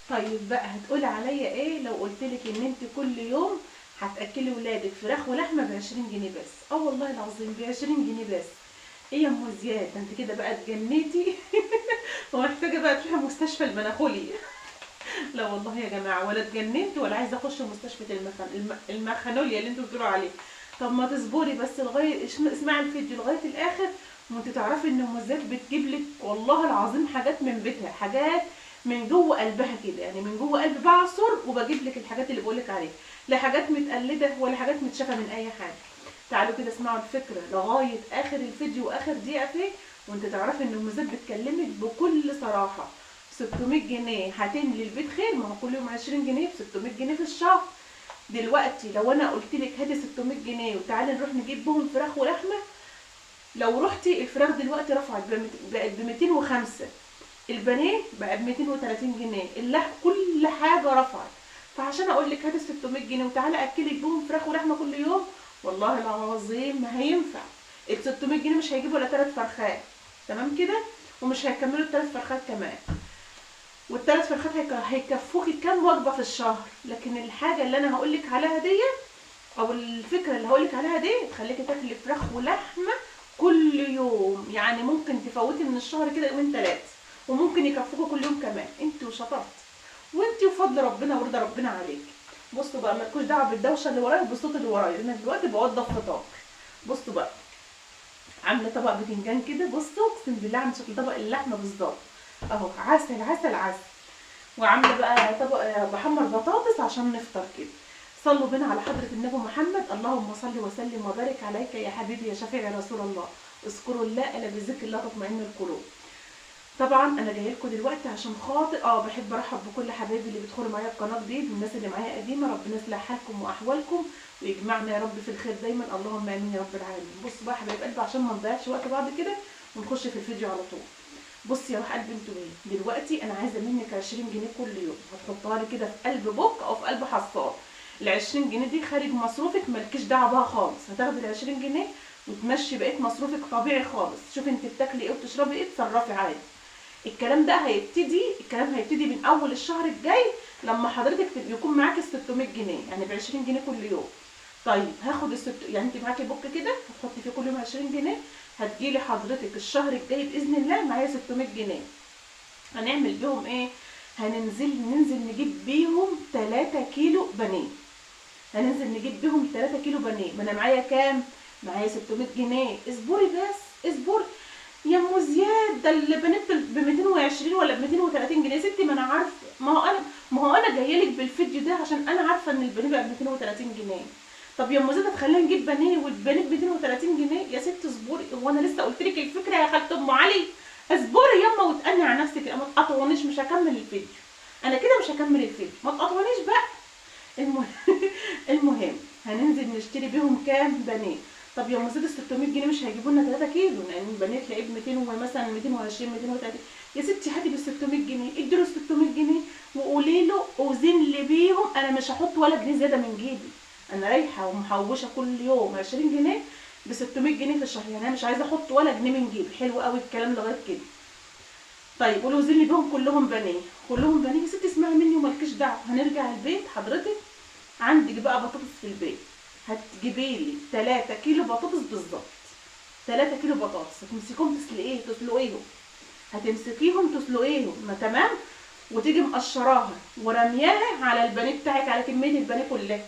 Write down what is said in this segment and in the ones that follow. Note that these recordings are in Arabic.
طيب بقى هتقولي عليا ايه لو قلتلك ان انت كل يوم هتاكلي ولادك فراخ ولحمه ب20 جنيه بس؟ اه والله العظيم ب20 جنيه بس. ايه يا ام زياد، ده انت كده بقى اتجنيتي ومحتاجه بقى تروحي مستشفى المناخولي. لا والله يا جماعه، ولا اتجننت ولا عايزه اخش مستشفى المخانوليا اللي انتوا بتقولوا عليه. طب ما تصبري بس لغايه اسمعي الفيديو لغايه الاخر، وانت تعرفي ان ام زياد بتجيب لك والله العظيم حاجات من بيتها، حاجات من جوه قلبها كده، يعني من جوه قلب بعصر وبجيب لك الحاجات اللي بقول لك عليها. لا حاجات متقلده ولا حاجات متشافه من اي حاجه. تعالوا كده اسمعوا الفكره لغايه اخر الفيديو واخر دقيقه فيه، وانت تعرفي ان ام زياد بتكلمك بكل صراحه. 600 جنيه هتملي البيت خير، ما هو كل يوم 20 جنيه ب 600 جنيه في الشهر. دلوقتي لو انا قلت لك هاتي 600 جنيه وتعالي نروح نجيب بهم فراخ ولحمه، لو رحتي الفراخ دلوقتي رفعت بقت ب 205، البانيه بقى ب 230 جنيه، اللحم كل حاجه رفعت. فعشان اقول لك هاتي 600 جنيه وتعالي اكلك بهم فراخ ولحمه كل يوم، والله العظيم ما هينفع. ال 600 جنيه مش هيجيبوا ولا 3 فرخات، تمام كده؟ ومش هيكملوا ال3 فرخات كمان. والثلاث فرخات هيكفوكي كام وجبه في الشهر. لكن الحاجه اللي انا هقولك عليها دي، او الفكره اللي هقولك عليها دي، تخليكي تاكلي فراخ ولحمه كل يوم. يعني ممكن تفوتي من الشهر كده يومين 3، وممكن يكفوكي كل يوم كمان. انت وشطرت، وانت وفضل ربنا ورضا ربنا عليك. بصوا بقى، مالكوش دعوه بالدوشه اللي ورايا بالصوت اللي ورايا، انا دلوقتي بوضب فطار. بصوا بقى، عامله طبق بتنجان كده، بصوا اقسم بالله عامله شكل طبق اللحمه بالظبط. اهو عسل عسل عسل. وعامله بقى طبق بحمر بطاطس عشان نفطر كده. صلوا بنا على حضره النبي محمد، اللهم صل وسلم وبارك عليك يا حبيبي يا شفيع يا رسول الله. اذكروا الله، الا بذكر الله تطمئن القلوب. طبعا انا جايه لكم دلوقتي عشان خاطر بحب ارحب بكل حبايبي اللي بيدخلوا معايا القناه جديد، والناس اللي معايا قديمه، ربنا يصلح حالكم واحوالكم ويجمعنا يا رب في الخير دايما، اللهم امين يا رب العالمين. بصوا بقى يا حبايب قلبي، عشان ما نضيعش وقت بعض كده ونخش في الفيديو على طول. بصي يا روح قلبي انتوا ايه، دلوقتي انا عايزه منك 20 جنيه كل يوم، هتحطها لي كده في قلب بوك او في قلب حصال. ال 20 جنيه دي خارج مصروفك، مالكيش دعوه بها خالص. هتاخدي ال 20 جنيه وتمشي بقيه مصروفك طبيعي خالص. شوفي انت بتاكلي ايه وبتشربي ايه، تصرفي عادي. الكلام هيبتدي من اول الشهر الجاي، لما حضرتك يكون معاكي ال 600 جنيه، يعني ب 20 جنيه كل يوم. طيب هاخد يعني انت معاكي بوك كده هتحطي فيه كل يوم 20 جنيه، هتجيلي حضرتك الشهر الجاي باذن الله معايا 600 جنيه. هنعمل بيهم ايه؟ ننزل نجيب بيهم 3 كيلو بانيه. هننزل نجيب بيهم 3 كيلو بانيه. ما انا معايا كام؟ معايا 600 جنيه. اصبري بس اصبري يا ام زياد، ده البانيه ب 220 ولا ب 230 جنيه. ستي ما انا عارفه، ما هو انا جايه لك بالفيديو ده عشان انا عارفه ان البانيه بقى ب 230 جنيه. طب يا ام زياد هتخلينا نجيب بانيه والبانيه ب 230 جنيه؟ يا ستي اصبري، هو انا لسه قلت لك الفكره يا خالة ام علي؟ اصبري ياما وتأني على نفسك، ما تقطعونيش، مش هكمل الفيديو. انا كده مش هكمل الفيديو، ما تقطعونيش بقى. المهم المهم هننزل نشتري بيهم كام بانيه. طب يا مزيد ال 600 جنيه مش هيجيبوا لنا 3 كيلو، لان البانيه تلاقيه ب 200 ومثلا 220 230. يا ستي هاتي بال 600 جنيه، ادي له 600 جنيه وقولي له اوزن لي بيهم، انا مش هحط ولا جنيه زياده من جيبي. انا رايحه ومحوشه كل يوم 20 جنيه ب 600 جنيه في الشهر، يعني انا مش عايزه احط ولا جنيه من جيبي. حلو قوي الكلام لغايه كده. طيب قولوا اوزن لي بيهم كلهم بانيه، كلهم بانيه. يا ستي اسمعي مني ومالكيش دعوه. هنرجع البيت حضرتك عندك بقى بطاطس في البيت، هتجيبي لي 3 كيلو بطاطس بالظبط. 3 كيلو بطاطس هتمسكيهم تسلقيهم ما تمام. وتيجي مقشراها ورمياها على البانيه بتاعك، على كميه البانيه كلها.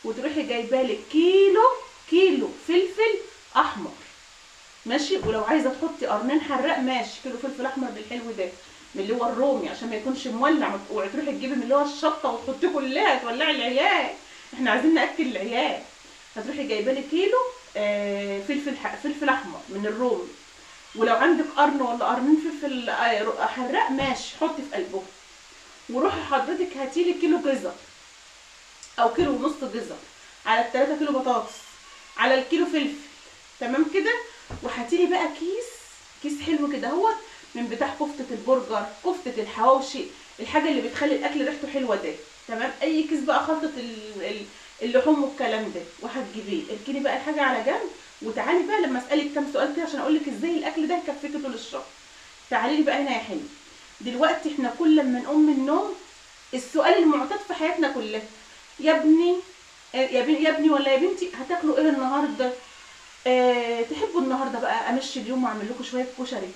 وتروحي جايبه لك كيلو فلفل احمر، ماشي. ولو عايزه تحطي قرنين حراق ماشي، كيلو فلفل احمر بالحلو ده، من اللي هو الرومي، عشان ما يكونش مولع. اوعي تروحي تجيبي من اللي هو الشطه وتحطيه كلها تولعي العيال، احنا عايزين ناكل العيال. هتروحي جايبه لي كيلو فلفل احمر من الرومي. ولو عندك قرن ولا قرنين فلفل حراق ماشي، حطي في قلبه. وروحي حضرتك هاتي لي كيلو جزر او كيلو ونص جزر على ال3 كيلو بطاطس على الكيلو فلفل، تمام كده. وهاتي لي بقى كيس حلو كده اهوت من بتاع كفته البرجر، كفته الحواوشي، الحاجه اللي بتخلي الاكل ريحته حلوه ده، تمام. اي كيس بقى خلطه اللحوم والكلام ده، وهتجيبيه. اركني بقى الحاجه على جنب، وتعالي بقى لما اسالك كام سؤال كده عشان اقول لك ازاي الاكل ده يكفيكي طول الشهر. تعالي لي بقى هنا يا حلو. دلوقتي احنا كل ما نقوم من النوم السؤال المعتاد في حياتنا كلها، يا ابني يا ابني ولا يا بنتي هتاكلوا ايه النهارده؟ تحبوا النهارده بقى امشي اليوم واعمل لكم شويه كشري؟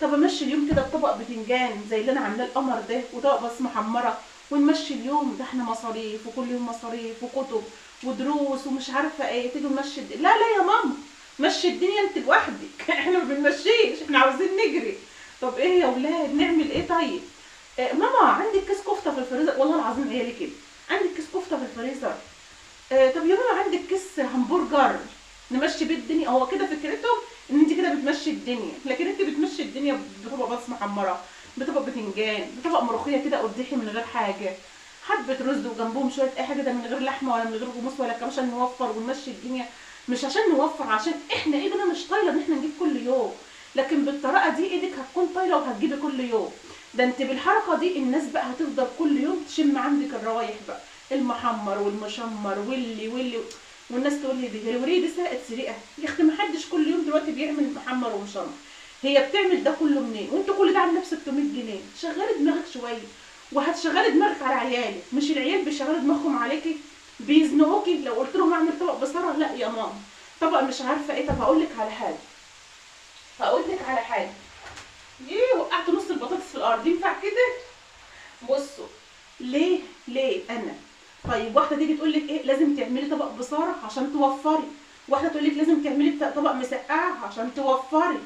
طب امشي اليوم كده بطبق بتنجان زي اللي انا عاملاه القمر ده وطبق بس محمره، ونمشي اليوم ده، احنا مصاريف وكل يوم مصاريف وكتب ودروس ومش عارفه ايه، تيجي نمشي لا لا يا ماما، مشي الدنيا انت لوحدك احنا ما بنمشيش، احنا عاوزين نجري. طب ايه يا ولاد نعمل ايه طيب؟ ماما عندك كيس كفته في الفريزر، والله العظيم عيالي كده، عندك كيس كفته في الفريزر. طب يا ماما عندك كيس همبرجر، نمشي بيه الدنيا. هو كده فكرتهم ان انت كده بتمشي الدنيا، لكن انت بتمشي الدنيا بطبق بطاطس محمره، بطبق بتنجان، بطبق ملوخيه كده قرداحي من غير حاجه، حبه رز وجنبهم شويه اي حاجه، ده من غير لحمه ولا من غير جاموس ولا كمان، عشان نوفر ونمشي الدنيا. مش عشان نوفر، عشان احنا ايدنا مش طايله ان احنا نجيب كل يوم، لكن بالطريقه دي ايدك هتكون طايله وهتجيبي كل يوم. ده انت بالحركه دي الناس بقى هتفضل كل يوم تشم عندك الروايح بقى، المحمر والمشمر واللي والناس تقول لي دي هي دي سرقت سرقه يا اختي، ما حدش كل يوم دلوقتي بيعمل محمر ومشمر، هي بتعمل ده كله منين؟ وانت كل ده عامله ب 600 جنيه، شغلي دماغك شويه، وهتشغلي دماغك على عيالك، مش العيال بيشغلوا دماغهم عليكي، بيزنقوكي. لو قلت لهم اعمل طبق بصره، لا يا ماما طبق مش عارفه ايه. طب هقول لك على حاجه، ايه وقعت نص البطاطس في الارض، ينفع كده؟ بصوا، ليه انا؟ طيب واحده تيجي تقول لك ايه لازم تعملي طبق بصاره عشان توفري، واحده تقول لك لازم تعملي طبق مسقعه عشان توفري.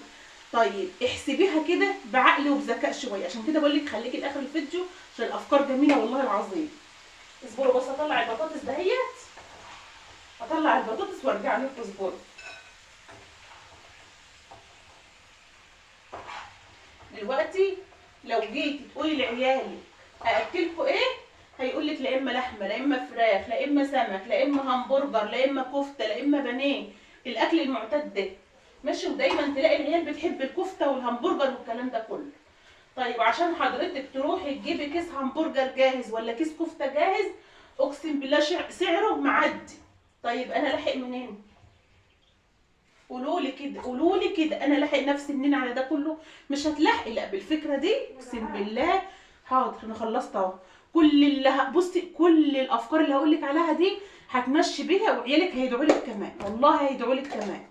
طيب احسبيها كده بعقل وبذكاء شويه، عشان كده بقول لك خليكي لاخر الفيديو عشان الافكار جميله والله العظيم. اصبروا بس اطلع البطاطس دهيت، اطلع البطاطس وارجع لكم، اصبروا. دلوقتي لو جيتي تقولي لعيالك ااكلكوا ايه، هيقول لك لا اما لحمه لا اما فراخ لا اما سمك لا اما همبرجر لا اما كفته لا اما بانيه، الاكل المعتاد ده ماشي. ودايما تلاقي العيال بتحب الكفته والهمبرجر والكلام ده كله. طيب عشان حضرتك تروحي تجيبي كيس همبرجر جاهز ولا كيس كفته جاهز، اقسم بالله سعره معدي. طيب انا لاحق منين؟ قولوا لي كده انا لاحق نفسي منين على ده كله؟ مش هتلاحقي. لا بالفكره دي اقسم بالله. حاضر انا خلصت اهو. كل بصي كل الافكار اللي هقول لك عليها دي هتمشي بيها، وعيالك هيدعوا لك كمان، والله هيدعوا لك كمان.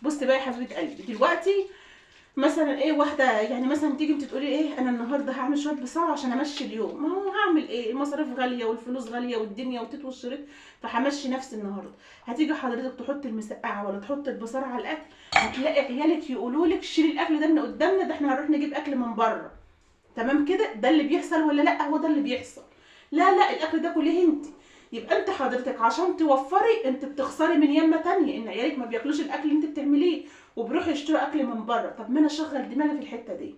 بصي بقى يا حبيبه قلبي، دلوقتي مثلا ايه واحده يعني مثلا تيجي انت تقولي ايه انا النهارده هعمل شويه بصاره عشان امشي اليوم، ما هو هعمل ايه؟ المصاريف غاليه والفلوس غاليه والدنيا وتيت والشريط، فهمشي نفسي النهارده. هتيجي حضرتك تحط المسقعه ولا تحط البصاره على الاكل، هتلاقي عيالك يقولوا لك شيلي الاكل ده من قدامنا، ده احنا هنروح نجيب اكل من بره. تمام كده؟ ده اللي بيحصل ولا لا؟ هو ده اللي بيحصل. لا الاكل ده كليه انت. يبقى انت حضرتك عشان توفري انت بتخسري من يمه تانية، ان عيالك ما بياكلوش الاكل اللي انت بتعمليه وبيروحوا يشتروا اكل من بره. طب ما انا اشغل دماغي في الحته دي،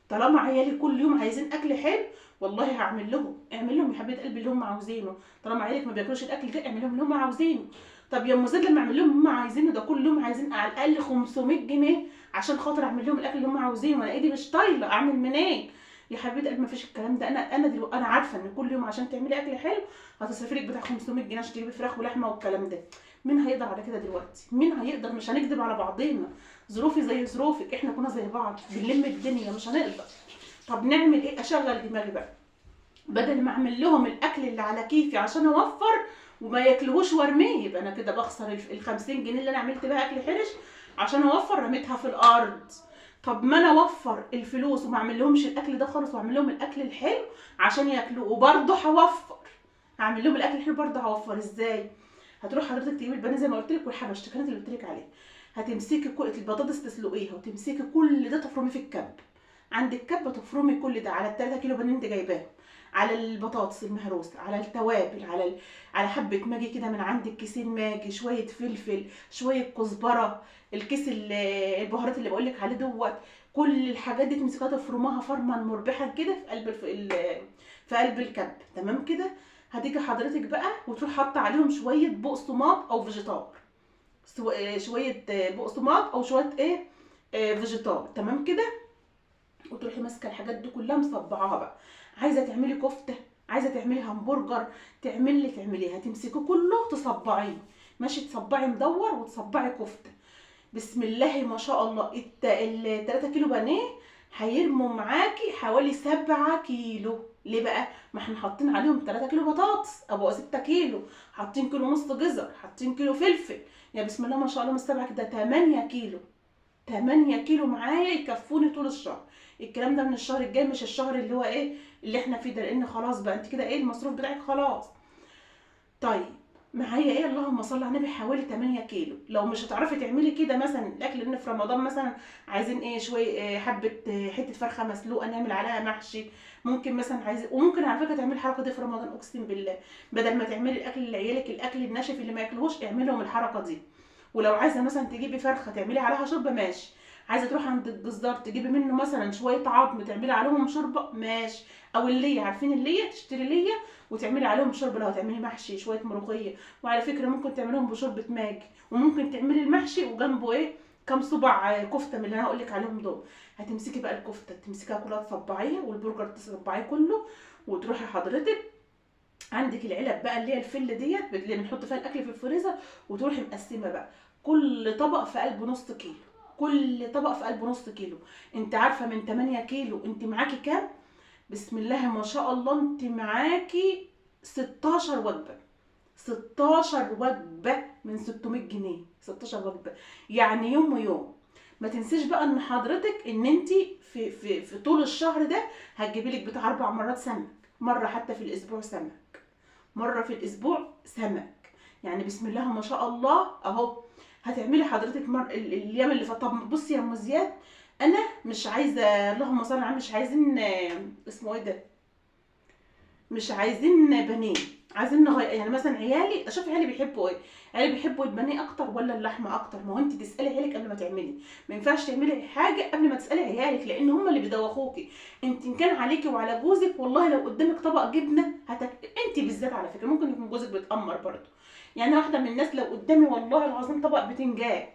طالما عيالي كل يوم عايزين اكل حلو والله هعمل لهم، اعمل لهم يا حبيبه قلبي اللي هم عاوزينه. طالما عيالك ما بياكلوش الاكل ده اعمل لهم اللي هم عاوزينه. طب يا ام زيد لما اعمل لهم اللي هم عايزينه ده كل يوم عايزين على الاقل 500 جنيه عشان خاطر اعمل لهم الاكل اللي هم عاوزينه، وانا ايدي مش طايله اعمل منين؟ يا حبيبه قلبي ما فيش الكلام ده. انا دلوقتي انا عارفه ان كل يوم عشان تعملي اكل حلو هتصرفي لك بتاع 500 جنيه عشان تجيبي فراخ ولحمه والكلام ده. مين هيقدر على كده دلوقتي؟ مين هيقدر؟ مش هنكذب على بعضينا، ظروفي زي ظروفك، احنا كنا زي بعض بنلم الدنيا، مش هنقدر. طب نعمل ايه؟ اشغل دماغي بقى، بدل ما اعمل لهم الاكل اللي على كيفي عشان اوفر وما ياكلوهوش وارميه، يبقى انا كده بخسر ال 50 جنيه اللي انا عملت بيها اكل حرش عشان اوفر، رميتها في الارض. طب ما انا اوفر الفلوس وما اعمل لهمش الاكل ده خالص واعمل لهم الاكل الحلو عشان ياكلوه، وبرضه هوفر. هعمل لهم الاكل الحلو برضه هوفر ازاي؟ هتروح حضرتك تجيبي البانيه زي ما قلت لك والحبشتكنات اللي قلت لك عليها، هتمسكي كل البطاطس تسلقيها وتمسكي كل ده تفرميه في الكب. عندك كبه تفرمي كل ده على ال3 كيلو بانيه انت جايباهم، على البطاطس المهروسه، على التوابل، على حبه ماجي كده من عندك، كيسين ماجي، شويه فلفل، شويه كزبره، الكيس البهارات اللي بقول لك عليه دوت. كل الحاجات دي تمسكيها تفرمها فرما مربحا كده في قلب في قلب الكب. تمام كده؟ هتيجي حضرتك بقى وتروح حاطه عليهم شويه بقسماط او فيجيتار، شويه بقسماط او شويه ايه فيجيتار. تمام كده؟ وتروحي ماسكه الحاجات دي كلها مصبعاها بقى. عايزه تعملي كفته، عايزه تعملي همبرجر، تعمليها تمسكي كله تصبعيه، ماشي، تصبعي مدور وتصبعي كفته. بسم الله ما شاء الله، ال3 كيلو بانيه هيرموا معاكي حوالي 7 كيلو. ليه بقى؟ ما احنا حاطين عليهم 3 كيلو بطاطس او 6 كيلو، حاطين كيلو ونص جزر، حاطين كيلو فلفل، يا بسم الله ما شاء الله مستبعك، ده 8 كيلو. 8 كيلو معايا يكفوني طول الشهر. الكلام ده من الشهر الجاي، مش الشهر اللي هو ايه اللي احنا فيه ده، لان خلاص بقى انت كده ايه المصروف بتاعك خلاص. طيب معايا ايه؟ اللهم صل على النبي، حوالي 8 كيلو. لو مش هتعرفي تعملي كده مثلا الاكل، لان في رمضان مثلا عايزين ايه شويه حبه حته فرخه مسلوقه نعمل عليها محشي، ممكن مثلا عايز، وممكن على فكره تعملي الحركه دي في رمضان اقسم بالله، بدل ما تعملي الاكل لعيالك الاكل الناشف اللي ما ياكلوش، اعملي لهم الحركه دي. ولو عايزه مثلا تجيبي فرخه تعملي عليها شوربه ماشي، عايزه تروحي عند الجزار تجيبي منه مثلا شويه عظم تعملي عليهم شوربه ماشي، او الليه، عارفين الليه؟ تشتري ليه وتعملي عليهم شوربه، لو هتعملي محشي شويه ملوخيه. وعلى فكره ممكن تعمليهم بشوربه ماجي، وممكن تعملي المحشي وجنبه ايه كام صباع كفته من اللي انا هقول لك عليهم دول. هتمسكي بقى الكفته تمسكيها كلها تصبعيها، والبرجر تصبعيه كله، وتروحي حضرتك عندك العلب بقى اللي هي الفل ديت اللي بنحط فيها الاكل في الفريزر، وتروحي مقسمه بقى كل طبق في قلب نص كيلو، كل طبق في قلب نص كيلو. انت عارفه من 8 كيلو انت معاكي كام؟ بسم الله ما شاء الله، انت معاكي 16 وجبه. 16 وجبه من 600 جنيه، 16 وجبه يعني يوم ويوم. ما تنسيش بقى ان حضرتك ان انت في طول الشهر ده هتجيبي لك بتاع 4 مرات سمك، مره حتى في الاسبوع سمك، مره في الاسبوع سمك. يعني بسم الله ما شاء الله اهو. هتعملي حضرتك الايام اللي فاتت. طب بصي يا ام زياد، انا مش عايزه، اللهم صل على النبي، مش عايزين اسمه ايه ده، مش عايزين بانيه، عايزين نغير. يعني مثلا عيالي، اشوف عيالي بيحبوا ايه، عيالي بيحبوا البانيه اكتر ولا اللحمه اكتر؟ ما هو انت تسالي عيالك قبل ما تعملي، ما ينفعش تعملي حاجه قبل ما تسالي عيالك، لان هم اللي بيدوخوكي. انت ان كان عليكي وعلى جوزك، والله لو قدامك طبق جبنه انت بالذات على فكره ممكن يكون جوزك بيتامر برضه. يعني واحده من الناس لو قدامي والله العظيم طبق بتنجان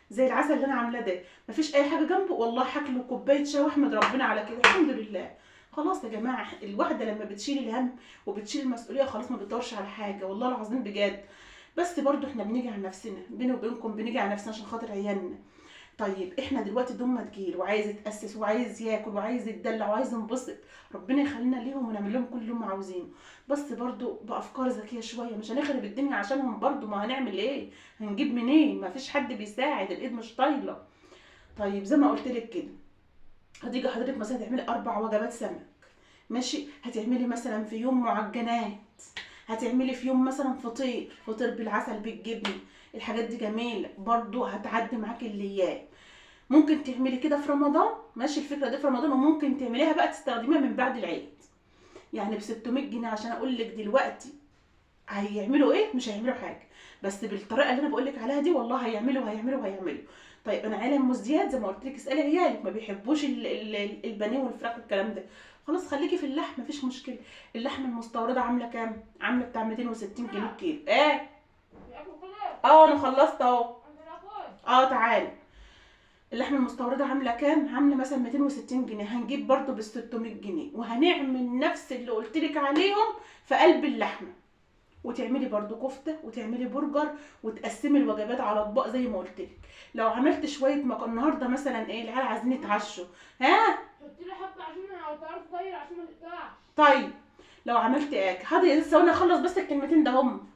زي العسل اللي انا عاملاه ده، مفيش اي حاجه جنبه، والله هاكله كوبايه شاي واحمد ربنا على كده الحمد لله. خلاص يا جماعه، الواحده لما بتشيل الهم وبتشيل المسؤوليه خلاص ما بتدورش على حاجه، والله العظيم بجد. بس برضو احنا بنيجي على نفسنا، بيني وبينكم بنيجي على نفسنا عشان خاطر عيالنا. طيب احنا دلوقتي دول تجيل وعايز يتاسس وعايز ياكل وعايز يتدلع وعايز ينبسط، ربنا يخلينا ليهم ونعمل لهم كل اللي هم عاوزينه، بس برضو بافكار ذكيه شويه، مش هنخرب الدنيا عشانهم برضو، ما هنعمل ايه؟ هنجيب منين؟ ما فيش حد بيساعد، الايد مش طايله. طيب زي ما قلت لك كده، هتيجي حضرتك مثلا تعملي 4 وجبات سمك ماشي، هتعملي مثلا في يوم معجنات، هتعملي في يوم مثلا فطير بالعسل بالجبن، الحاجات دي جميله برضو هتعدي معاكي الايام. ممكن تعملي كده في رمضان ماشي، الفكره دي في رمضان، وممكن تعمليها بقى تستخدميها من بعد العيد. يعني ب 600 جنيه عشان اقول لك دلوقتي هيعملوا ايه؟ مش هيعملوا حاجه، بس بالطريقه اللي انا بقول لك عليها دي والله هيعملوا. طيب انا عيله ام زياد زي ما قلت لك، اسالي عيالك ما بيحبوش البانيه والفراخ والكلام ده، خلاص خليكي في اللحمه مفيش مشكله. اللحمه المستورده عامله كام؟ عامله بتاع 260 جنيه الكيلو. ايه؟ اه انا خلصت اهو. اه تعالي. اللحمه المستورده عامله كام؟ عامله مثلا 260 جنيه، هنجيب برضو بال 600 جنيه، وهنعمل نفس اللي قلت لك عليهم في قلب اللحمه، وتعملي برضو كفته وتعملي برجر، وتقسمي الوجبات على اطباق زي ما قلت لك. لو عملت شويه النهارده مثلا ايه العيال عايزين يتعشوا، ها حطي لي حبه عشان تعرف تطير عشان ما تقطعش. طيب لو عملت ايه حاضر لسه، وانا اخلص بس الكلمتين ده هم.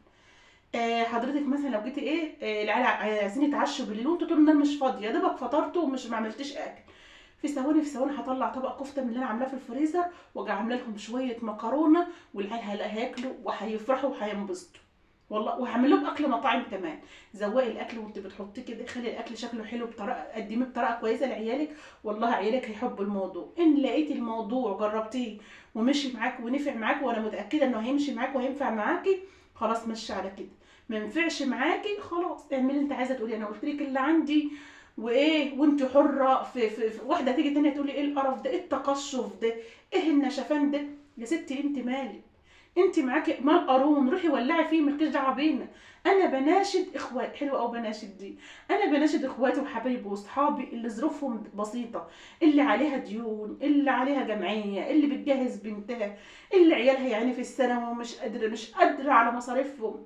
حضرتك مثلا لو جيتي ايه العيال عايزين يتعشوا بالليل وانتوا طول النهار مش فاضيه، يا دوبك فطرتوا ومش ما عملتيش اكل، في ثواني هطلع طبق كفته من اللي انا عاملاه في الفريزر، واجي عامله لهم شويه مكرونه، والعيال هياكلوا وهيفرحوا وهينبسطوا والله. وهعمل لهم اكل مطاعم كمان. زوقي الاكل وانت بتحطيه كده، خلي الاكل شكله حلو بطريقه، قدميه بطريقه كويسه لعيالك، والله عيالك هيحبوا الموضوع. ان لقيتي الموضوع جربتيه ومشي معاك ونفع معاك، وانا متاكده انه هيمشي معاك وهينفع معاكي، خلاص مشي على كده. ما ينفعش معاكي خلاص اعملي اللي انت عايزه تقولي، انا قلت لك اللي عندي وايه، وانت حره في واحده تيجي تانية تقولي ايه القرف ده، ايه التقشف ده، ايه النشفان ده. يا ستي انت مالك؟ انت معاكي مال قارون، روحي ولعي فيه، مالكيش دعوه بينا. انا بناشد اخوات، حلوه او بناشد دي، انا بناشد اخواتي وحبايبي واصحابي اللي ظروفهم بسيطه، اللي عليها ديون، اللي عليها جمعيه، اللي بتجهز بنتها، اللي عيالها يعني في الثانوي ومش قادره على مصاريفهم.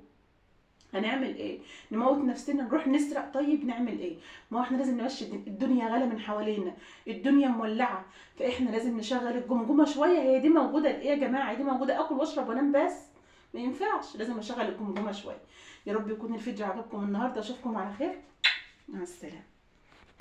هنعمل ايه؟ نموت نفسنا نروح نسرق؟ طيب نعمل ايه؟ ما هو احنا لازم نمشي الدنيا غلا من حوالينا، الدنيا مولعه، فاحنا لازم نشغل الجمجمه شويه. هي دي موجوده لايه يا جماعه؟ هي دي موجوده اكل واشرب وانام بس؟ ما ينفعش، لازم اشغل الجمجمه شويه. يا رب يكون الفيديو عجبكم النهارده، اشوفكم على خير، مع السلامه.